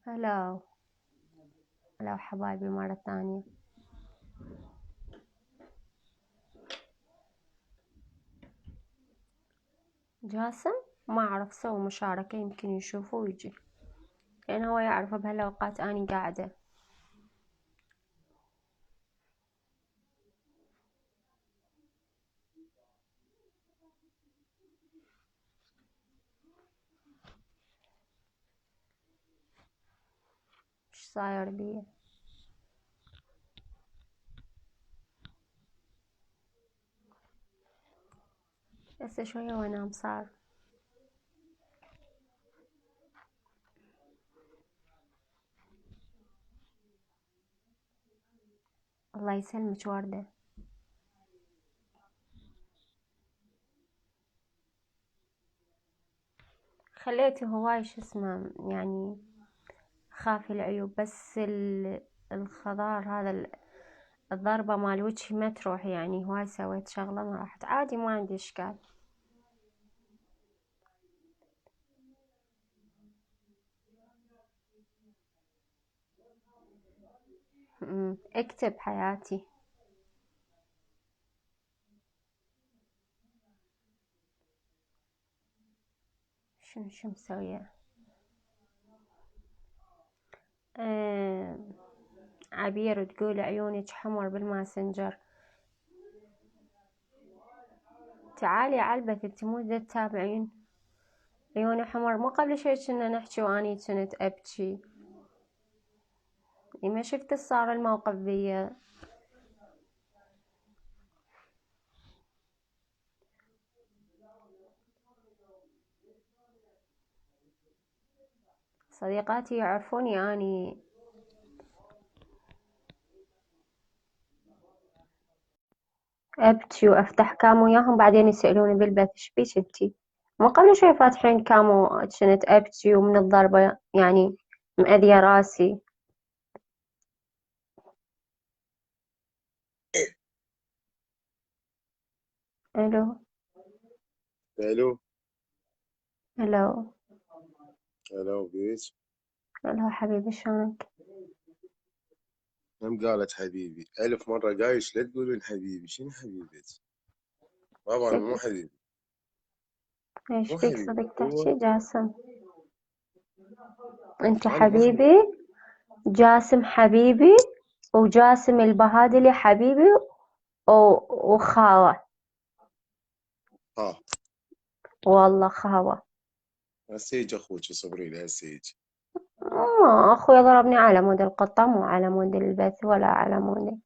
هلا هلا حبايبي مرة ثانية. جاسم ما أعرف سوى مشاركة يمكن يشوفه ويجي، لأن هو يعرف بهالأوقات أني قاعدة. إيش صاير بيه؟ هسه شوية وأنام صار. الله يسلمك وردة. خليته هواي شو اسمه يعني خافي العيوب، بس الخضار هذا الضربة مال وجهي ما تروح، يعني هواي سويت شغلة ما راحت، عادي ما عندي إشكال. اكتب حياتي. شو مسوية؟ آه عبير تقول عيونك حمر بالماسنجر. تعالي عالبث انت مو دا تتابعين. عيوني حمر، مو قبل شوي كنا نحكي واني كنت ابكي. ما شفت صار الموقف بيا. صديقاتي يعرفوني اني ابكي وافتح كام وياهم، بعدين يسألوني بالبث ايش بيك انتي؟ مو قبل شوي فاتحين كام وكنت ابكي ومن الضربة يعني مأذية راسي. الو. الو. الو. الو بيج. الو حبيبي شلونك؟ هم قالت حبيبي 1000 مرة قايش لا تقولون حبيبي، شنو حبيبك؟ طبعا مو حبيبي. ايش مو بيك حبيبي صدق هو. تحكي جاسم؟ انت انا مو حبيبي. حبيبي. جاسم حبيبي، وجاسم البهادلي حبيبي، وخاوة. ها والله خاوة. هسه يجي اخوك صبري لي هسه يجي. أخوي ضربني على مود القطة، مو على مود البث ولا على مود.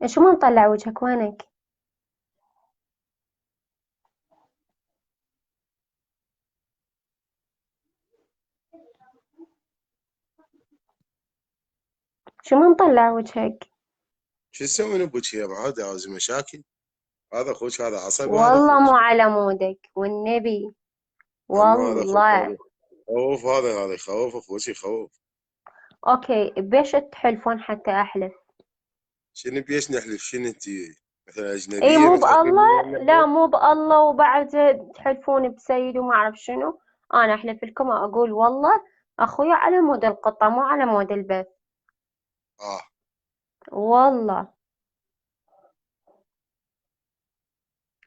شو ما نطلع وجهك وينك؟ شو ما نطلع وجهك؟ شو تسوين ابوك يا معود؟ عاوز مشاكل؟ هذا اخوك، هذا عصبي، هذا والله اخوك. مو على مودك والنبي. اما هذا اخوك، والله. هذا خوف، هذا يخوف اخوك، يخوف. اوكي بيش تحلفون حتى احلف؟ شنو بيش نحلف؟ شنو انت مثلا اي اجنبيه مو بتعرفين من بالله، وين لا نحلف؟ مو بالله، وبعد تحلفون بسيد وما اعرف شنو. انا احلف لكم اقول والله اخوي على مود القطة مو على مود البث. اه. والله.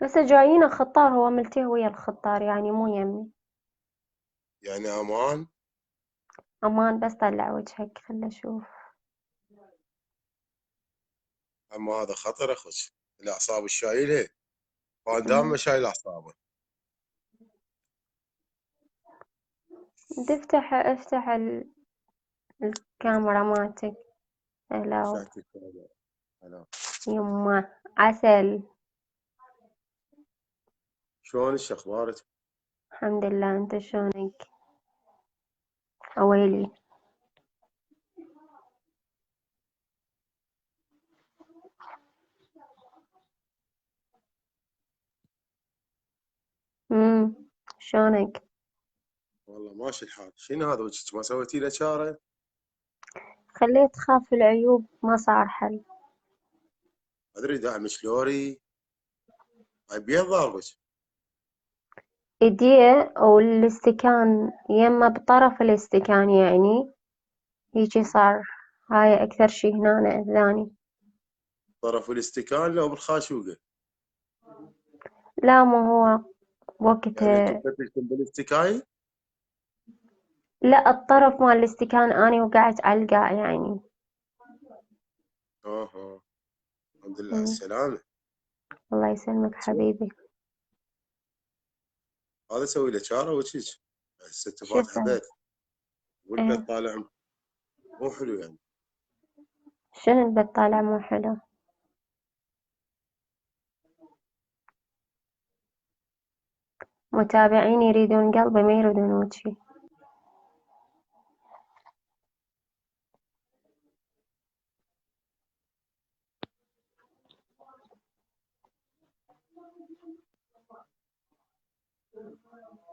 هسه جايين خطار، هو ملتيه ويا الخطار يعني مو يمي. يعني امان. امان بس طلع وجهك خل اشوف. اما هذا خطر اخوك، الاعصاب الشايله، فان أمم. دام شايل اعصابه. افتح الكاميرا مالتك. هلا. فتحت الكاميرا. هلا. يما عسل. شلونك؟ اخبارك؟ الحمد لله، انت شلونك؟ اويلي. شلونك؟ والله ماشي الحال. شنو هذا وجهك؟ ما سويتي له شاره؟ خليت خاف العيوب ما صار حل. ادري دعم شلوري. ابيض ضاربك. إيديه أو الاستكان يمه بطرف الاستكان يعني هيجي صار. هاي أكثر شي هنا أذاني. طرف الاستكان لو بالخاشوقة؟ لا مو هو يعني انتم وقتها. فتشتم بالاستكاي؟ لا الطرف مال الاستكان أني وقعت على القاع يعني. اها. الحمد لله على مم. السلامة. الله يسلمك حبيبي. هذا سوي له شارة وشيك. هسه شو فاتحة سوي؟ بيت والبيت إيه. طالع مو حلو يعني. شنو البت طالع مو حلو؟ متابعين يريدون قلبي ما يريدون وجهي.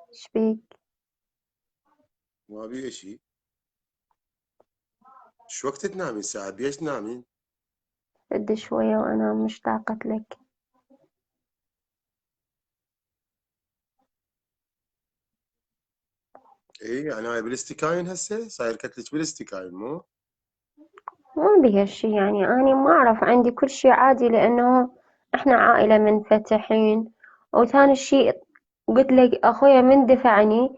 ايش بيك؟ ما بيه شيء. شو وقت تنامين الساعة بيش تنامين؟ بدي شوية وأنا مشتاقة لك. اي يعني هاي بالاستكاين هسه صاير كتلك بالاستكاين مو؟ ما بي هالشي يعني أنا ما أعرف عندي كل شي عادي لأنه إحنا عائلة منفتحين. وثاني شي قلت لك أخويا من دفعني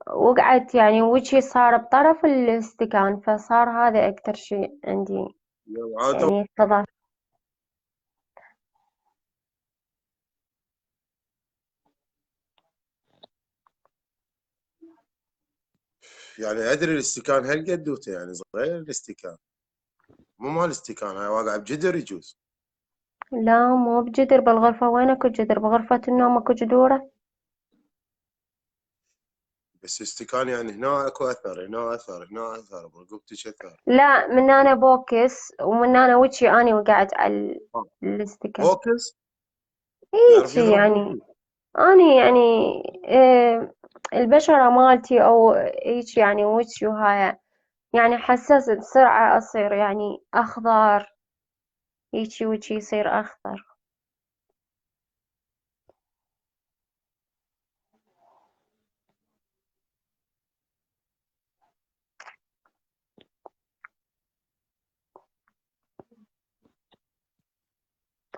وقعدت يعني وجهي صار بطرف الاستكان فصار هذا أكتر شي عندي يوم عادة. يعني صدى. يعني ادري الاستكان هالقدوته يعني صغير الاستكان. مو مال استكان هاي واقعة بجدر يجوز. لا مو بجدر بالغرفة، وين اكو جدر بغرفة النوم اكو جدورة. بس استكان يعني هنا اكو اثر هنا اثر هنا اثر برقبتك اثر. لا من انا بوكس ومن انا وجهي اني وقعت على الاستكان. فوكس. يعرف هيجي يضرب يعني وجهي. اني يعني البشرة مالتي او هيجي يعني وجهي وهاي يعني حساس بسرعة اصير يعني اخضر. هيجي وجهي يصير اخضر.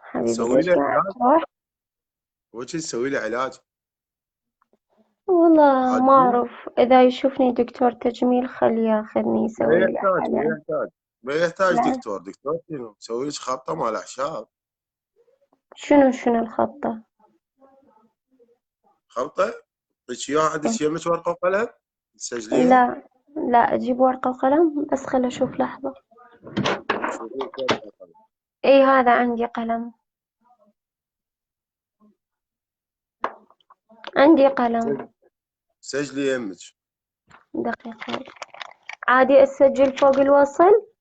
حبيبي تسوي له ليش ما علاج. تروح؟ وجهي تسوي له علاج. والله ما عاجبني. اعرف اذا يشوفني دكتور تجميل خليه ياخذني ما يسوي لي يحتاج ما حالة. يحتاج. ما يحتاج لا دكتور. دكتور شنو تسوي لك خطه مال اعشاب. شنو الخطة؟ خلطه. تعطيك اياها إيه. عندك يمك ورقه وقلم تسجليها. لا لا أجيب ورقة وقلم بس خل أشوف لحظة. شوفي ورقه وقلم. إيه هذا عندي قلم. عندي قلم. سجلي يمك. دقيقة. عادي أسجل فوق الوصل.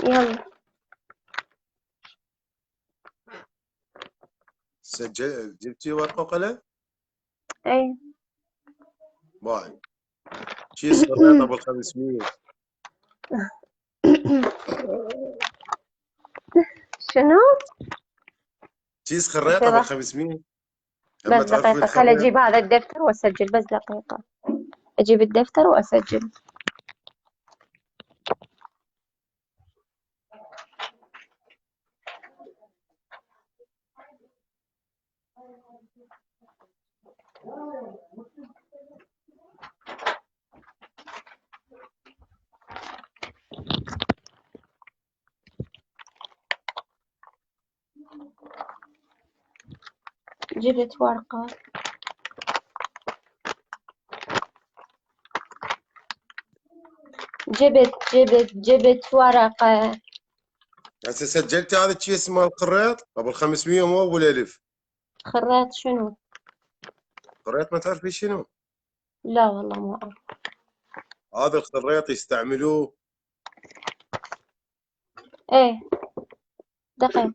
يلا. سجل جبتي ورقه وقلم. إيه. باي. كيس خريطه ب 500. شنو؟ كيس بس خريطه ب لحظة. 500. اما بس تعرفي دقيقة خل الخريطه. أجيب هذا الدفتر وأسجل بس دقيقة. أجيب الدفتر وأسجل. جبت ورقة. جبت ورقة. هسه سجلتي هذا الكيس مال الخريط ابو 500 مو ابو الالف. خريط شنو؟ خريط ما تعرفي شنو. لا والله ما أعرف. هذا الخريط يستعملوه. إيه. دقيقة.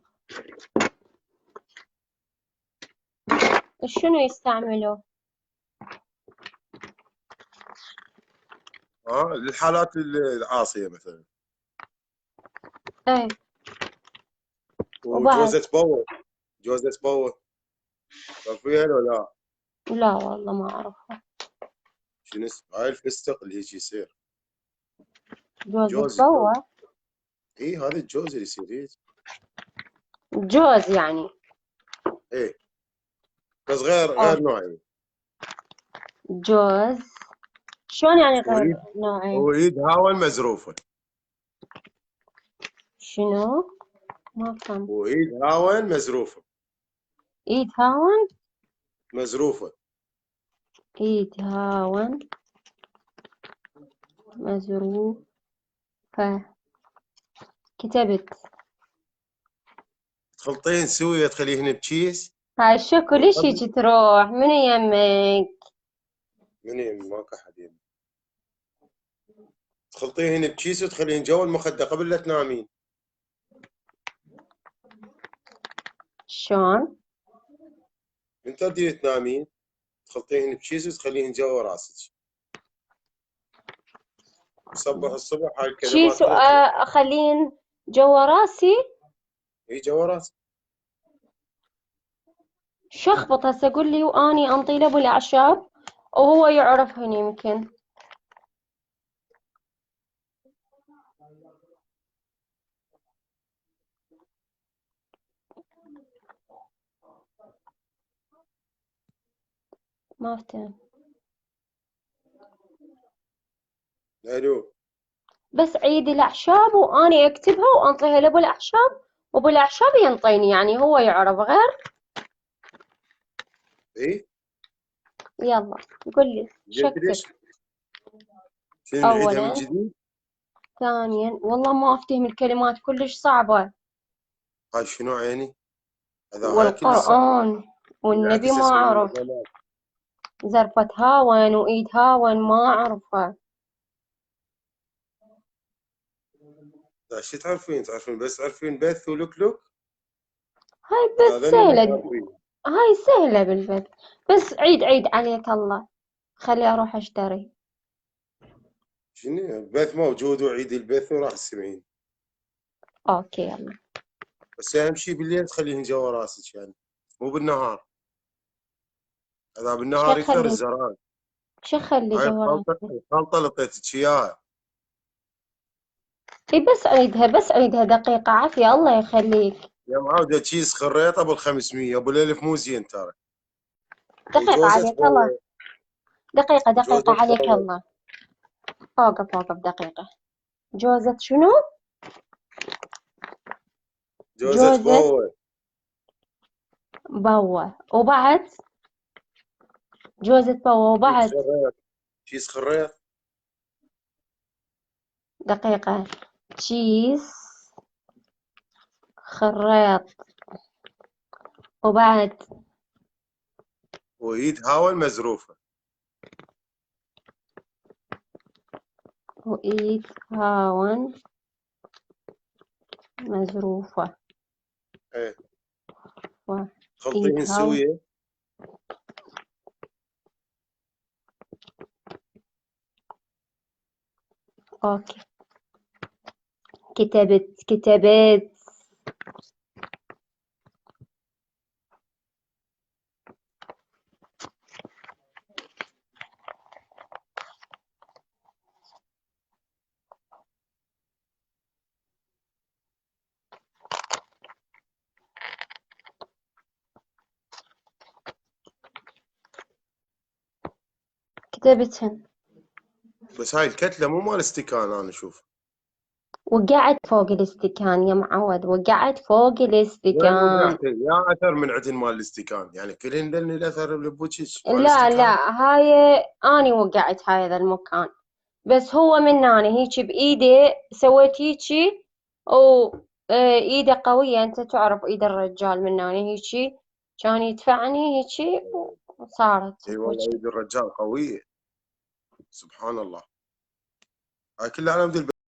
شنو يستعملوا؟ للحالات العاصيه مثلا. ايه. وبعد؟ وجوزة باور. جوزة باور تعرفيها ولا لا؟ لا والله ما أعرفها. شنو هاي الفستق اللي هيك يصير. جوزة جوز. بوا؟ اي هذا الجوز اللي يصير هيك. جوز يعني؟ ايه بس غير نوعين. جوز. شلون يعني غير وايد نوعين؟ وايد هاون مزروفه. شنو؟ ما فهمت. وايد هاون مزروفه. ايد هاون؟ مزروفه. ايد هاون مزروفة. كتبت. تخلطين سويه تخليهن بكيس. هاي الشكو ليش بالقبل. هيجي تروح من يمك؟ من ماكو احد يعني. تخلطيهن بكيس وتخليهن جوا المخده قبل لا تنامين. شلون؟ من تبدين تنامين تخلطيهن بكيس وتخليهن جوا راسك. تصبح الصبح هاي الكلمات شيس كلها اخلين جوا راسي؟ هي جوا راسك. شخبط هسه قول لي واني انطي له بالاعشاب وهو يعرفهن يمكن. ما افتهم. الو. بس عيدي الاعشاب واني اكتبها وانطيها له بالاعشاب وبالاعشاب ينطيني يعني هو يعرف غير. اي يلا قول لي قلت شكل. ليش. شنو نعيدها من اولا. جديد. ثانيا والله ما افتهم الكلمات كلش صعبة. هاي شنو عيني. هذا هاي كل الصعب. والقرآن اللي قاعد والنبي ما تسمعين اعرف. الغلط. زرفة هاون وايد هاون ما اعرفها. لا شو تعرفين بس تعرفين بث ولوك. هاي هذا بس هذول اللي سهلة. تعرفين. هاي سهلة بالبث. بس عيد عليك الله. خلي اروح اشتري. شنو البث موجود وعيد البث وراح تسمعين. اوكي يلا. بس اهم شيء بالليل تخليهن جوا راسك يعني. مو بالنهار. هذا بالنهار يكثر شخلي. الزران. شخلي هاي جواراتي. الخلطه اللي اعطيتك اياها. اي بس عيدها دقيقة عافية الله يخليك. يا معاودة تشيز خريط ابو ال 500 ابو الالف مو زين ترى. دقيقة وجوزة عليك الله. باور. دقيقة جوزة عليك باور. الله. اوقف دقيقة. جوزة شنو؟ جوزة جوزة باور. بوا وبعد. جوزة بوا تشيز وبعد. خريط. تشيز خريط. دقيقة. تشيز خريط وبعد. وايد هاون مزروفه. وإيد هاون مزروفة. ايه وإيد خلطيهن هاون. سويه. أوكي. كتبت. كتبتهن. بس هاي الكتله مو مال استكان انا اشوف. وقعت فوق الاستكان يا معود وقعت فوق وين الاستكان. وقعتي يا اثر من عندن مال الاستكان يعني كلهن لن الاثر اللي بوجهك مال لا الاستكان. هاي أني وقعت هاي هذا المكان. بس هو من أنا هيجي بإيدي سويت هيجي. و إيده قوية أنت تعرف إيد الرجال من أنا هيجي. كان يدفعني هيجي وصارت اي والله وجهي. ايد الرجال قويه. سبحان الله. هاي كلها على مود